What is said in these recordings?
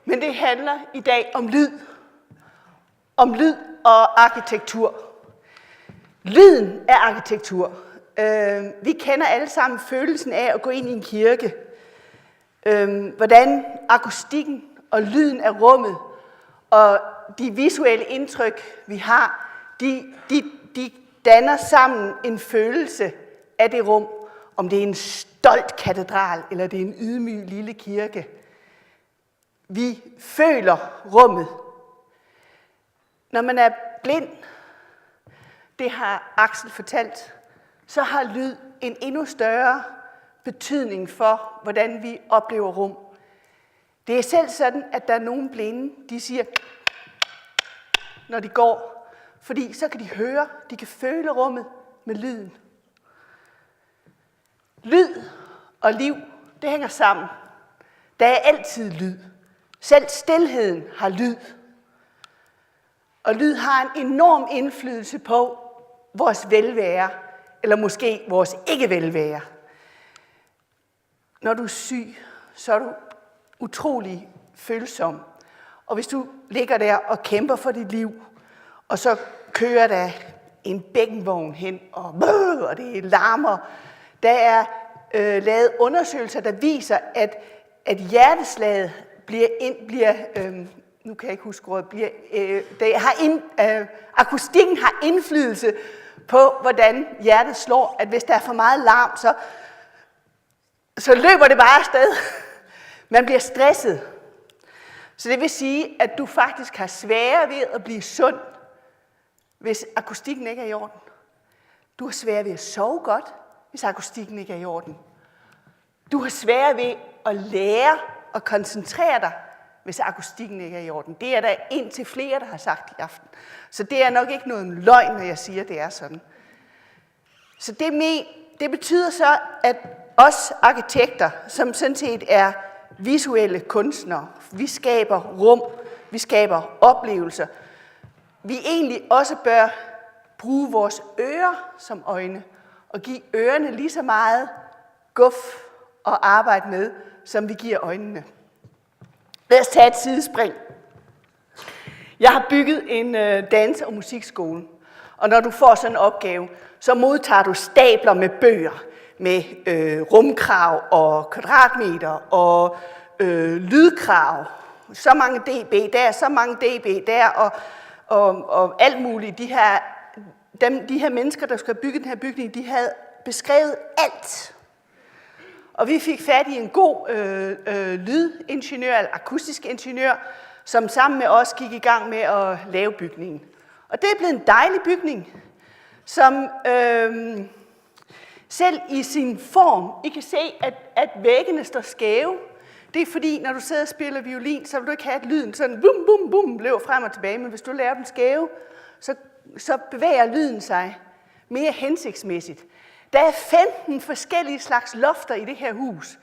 Men det handler i dag om lyd. Om lyd og arkitektur. Lyden er arkitektur. Vi kender alle sammen følelsen af at gå ind i en kirke. Hvordan akustikken og lyden af rummet og de visuelle indtryk, vi har, de danner sammen en følelse af det rum. Om det er en stolt katedral, eller det er en ydmyg lille kirke. Vi føler rummet. Når man er blind, det har Axel fortalt, så har lyd en endnu større betydning for, hvordan vi oplever rum. Det er selv sådan, at der er nogle blinde, de siger, når de går, fordi så kan de høre, de kan føle rummet med lyden. Lyd og liv, det hænger sammen. Der er altid lyd. Selv stilheden har lyd. Og lyd har en enorm indflydelse på vores velvære, eller måske vores ikke-velvære. Når du er syg, så er du utrolig følsom. Og hvis du ligger der og kæmper for dit liv, og så kører der en bækkenvogn hen, og det larmer. Der er lavet undersøgelser, der viser, at hjerteslaget nu kan jeg ikke huske ordet, akustikken har indflydelse på, hvordan hjertet slår. At hvis der er for meget larm, så løber det bare afsted. Man bliver stresset. Så det vil sige, at du faktisk har sværere ved at blive sund, hvis akustikken ikke er i orden. Du har sværere ved at sove godt, hvis akustikken ikke er i orden. Du har sværere ved at lære og koncentrere dig, hvis akustikken ikke er i orden. Det er der indtil flere, der har sagt i aften. Så det er nok ikke noget løgn, når jeg siger, at det er sådan. Så det betyder så, at os arkitekter, som sådan set er visuelle kunstnere, vi skaber rum, vi skaber oplevelser, vi egentlig også bør bruge vores ører som øjne, og give ørerne lige så meget guf og arbejde med, som vi giver øjnene. Lad os tage et sidespring. Jeg har bygget en dans- og musikskole, og når du får sådan en opgave, så modtager du stabler med bøger, med rumkrav og kvadratmeter og lydkrav. Så mange dB der, så mange dB der, og alt muligt. De her mennesker, der skulle have bygget den her bygning, de havde beskrevet alt. Og vi fik fat i en god lydingeniør, eller akustisk ingeniør, som sammen med os gik i gang med at lave bygningen. Og det er blevet en dejlig bygning, som selv i sin form, I kan se, at væggene står skæve. Det er fordi, når du sidder og spiller violin, så vil du ikke have, at lyden sådan bum, bum, bum, løber frem og tilbage. Men hvis du laver den skæve, så bevæger lyden sig mere hensigtsmæssigt. Der er 15 forskellige slags lofter i det her hus,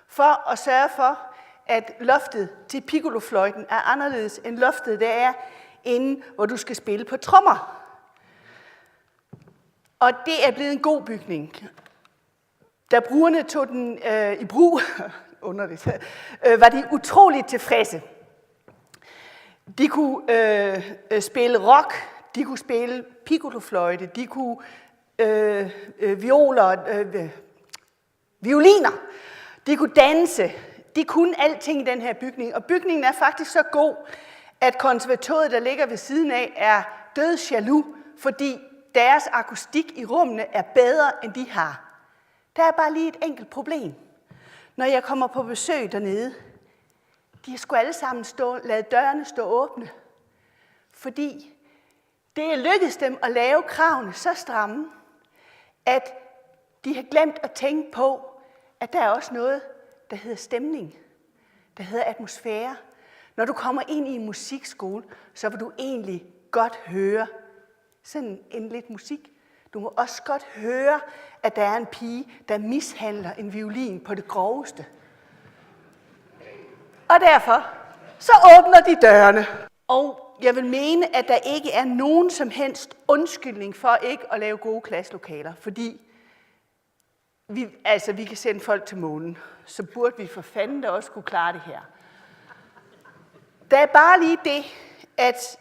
for at sørge for, at loftet til piccolofløjten er anderledes end loftet, der er inde, hvor du skal spille på trommer. Og det er blevet en god bygning. Da brugerne tog den i brug, var de utroligt tilfredse. De kunne spille rock, de kunne spille piccolofløjte, de kunne violiner, de kunne danse, de kunne alting i den her bygning. Og bygningen er faktisk så god, at konservatoriet, der ligger ved siden af, er død jaloux, fordi deres akustik i rummene er bedre, end de har. Der er bare lige et enkelt problem. Når jeg kommer på besøg dernede, de har sgu alle sammen lade dørene stå åbne, fordi det er lykkedes dem at lave kravene så stramme, at de har glemt at tænke på, at der er også noget, der hedder stemning, der hedder atmosfære. Når du kommer ind i en musikskole, så vil du egentlig godt høre sådan en lidt musik. Du må også godt høre, at der er en pige, der mishandler en violin på det groveste. Og derfor, så åbner de dørene. Og jeg vil mene, at der ikke er nogen som helst undskyldning for ikke at lave gode klasselokaler, fordi vi kan sende folk til månen, så burde vi for fanden da også kunne klare det her. Der er bare lige det, at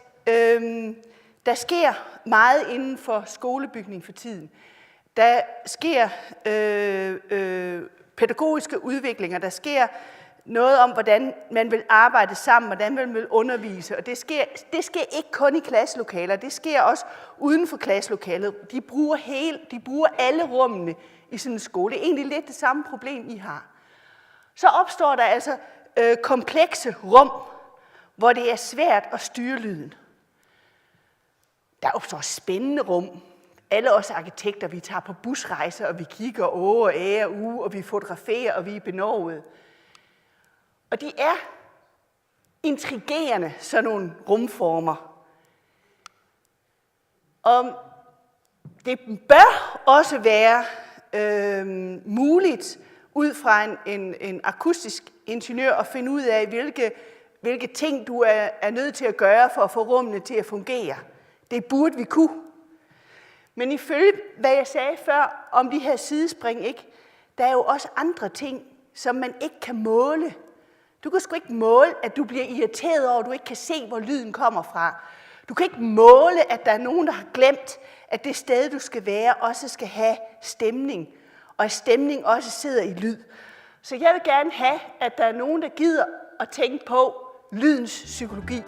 der sker meget inden for skolebygning for tiden. Der sker pædagogiske udviklinger, der sker noget om, hvordan man vil arbejde sammen, hvordan man vil undervise, og det sker ikke kun i klasselokaler, det sker også uden for klasselokalet. De bruger alle rummene i sådan en skole. Det er egentlig lidt det samme problem, I har. Så opstår der altså komplekse rum, hvor det er svært at styre lyden. Der opstår spændende rum. Alle os arkitekter, vi tager på busrejser, og vi kigger og og vi fotograferer, og vi er benovede. Og de er intrigerende, sådan nogle rumformer. Og det bør også være muligt, ud fra en akustisk ingeniør, at finde ud af, hvilke ting du er nødt til at gøre for at få rummene til at fungere. Det burde vi kunne. Men ifølge, hvad jeg sagde før om de her sidespring, ikke, der er jo også andre ting, som man ikke kan måle. Du kan sgu ikke måle, at du bliver irriteret over, at du ikke kan se, hvor lyden kommer fra. Du kan ikke måle, at der er nogen, der har glemt, at det sted, du skal være, også skal have stemning. Og at stemning også sidder i lyd. Så jeg vil gerne have, at der er nogen, der gider at tænke på lydens psykologi.